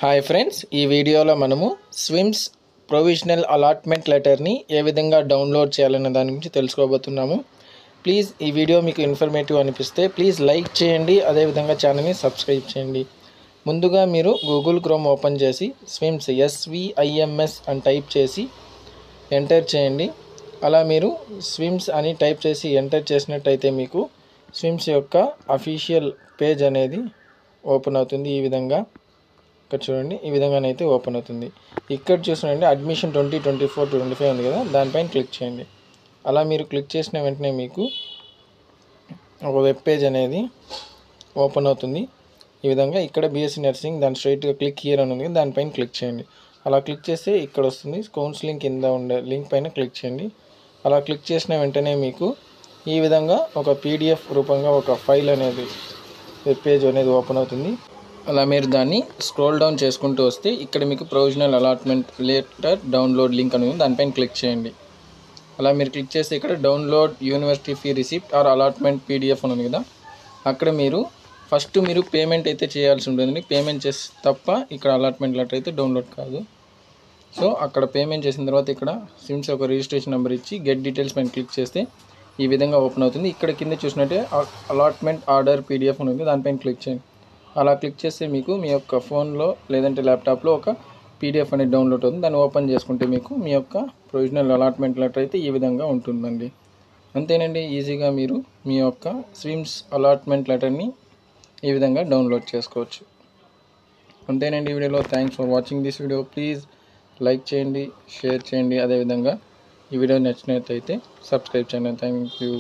Hi friends, ఈ వీడియోలో మనము స్విమ్స్ ప్రొవిజనల్ అలాట్మెంట్ లెటర్ని ఏ విధంగా డౌన్లోడ్ చేయాలనే దాని గురించి తెలుసుకోబోతున్నాము. ప్లీజ్ ఈ వీడియో మీకు ఇన్ఫర్మేటివ్ అనిపిస్తే ప్లీజ్ లైక్ చేయండి, అదేవిధంగా ఛానల్ని సబ్స్క్రైబ్ చేయండి. ముందుగా మీరు గూగుల్ క్రోమ్ ఓపెన్ చేసి స్విమ్స్ SVIMS అని టైప్ చేసి ఎంటర్ చేయండి. అలా మీరు స్విమ్స్ అని టైప్ చేసి ఎంటర్ చేసినట్టయితే మీకు స్విమ్స్ యొక్క అఫీషియల్ పేజ్ అనేది ఓపెన్ అవుతుంది. ఈ విధంగా ఇక్కడ చూడండి, ఈ విధంగానైతే ఓపెన్ అవుతుంది. ఇక్కడ చూసినండి అడ్మిషన్ 2024-25 ఉంది కదా, దానిపైన క్లిక్ చేయండి. అలా మీరు క్లిక్ చేసిన వెంటనే మీకు ఒక వెబ్ పేజ్ అనేది ఓపెన్ అవుతుంది. ఈ విధంగా ఇక్కడ BSc నర్సింగ్ దాని స్ట్రైట్గా క్లిక్ హియర్ అని ఉంది, దానిపైన క్లిక్ చేయండి. అలా క్లిక్ చేస్తే ఇక్కడ వస్తుంది కౌన్సిలింగ్ కింద ఉండే లింక్ పైన క్లిక్ చేయండి. అలా క్లిక్ చేసిన వెంటనే మీకు ఈ విధంగా ఒక PDF రూపంగా ఒక ఫైల్ అనేది వెబ్ పేజ్ అనేది ఓపెన్ అవుతుంది. అలా మీరు దాన్ని స్క్రోల్ డౌన్ చేసుకుంటూ వస్తే ఇక్కడ మీకు provisional allotment letter download link అని ఉంది, దానిపైన క్లిక్ చేయండి. అలా మీరు క్లిక్ చేస్తే ఇక్కడ download university fee receipt or allotment PDF అని ఉంది కదా, అక్కడ మీరు ఫస్ట్ మీరు పేమెంట్ అయితే చేయాల్సి ఉంటుంది. పేమెంట్ చేసి తప్ప ఇక్కడ అలాట్మెంట్ లెటర్ అయితే డౌన్లోడ్ కాదు. సో అక్కడ పేమెంట్ చేసిన తర్వాత ఇక్కడ సిమ్స్ ఒక రిజిస్ట్రేషన్ నెంబర్ ఇచ్చి గెట్ డీటెయిల్స్ పైన క్లిక్ చేస్తే ఈ విధంగా ఓపెన్ అవుతుంది. ఇక్కడ కింద చూసినట్టే అలాట్మెంట్ ఆర్డర్ PDF అని ఉంది, దానిపైన క్లిక్ చేయండి. అలా క్లిక్ చేస్తే మీకు మీ యొక్క ఫోన్లో లేదంటే ల్యాప్టాప్లో ఒక PDF అనేది డౌన్లోడ్ అవుతుంది. దాన్ని ఓపెన్ చేసుకుంటే మీకు మీ యొక్క ప్రొవిజనల్ అలాట్మెంట్ లెటర్ అయితే ఈ విధంగా ఉంటుందండి. అంతేనండి, ఈజీగా మీరు మీ యొక్క స్విమ్స్ అలాట్మెంట్ లెటర్ని ఈ విధంగా డౌన్లోడ్ చేసుకోవచ్చు. అంతేనండి ఈ వీడియోలో. Thanks for watching this video. Please like చేయండి, షేర్ చేయండి, అదేవిధంగా ఈ వీడియో నచ్చినట్లయితే సబ్స్క్రైబ్ చేయండి. Thank you.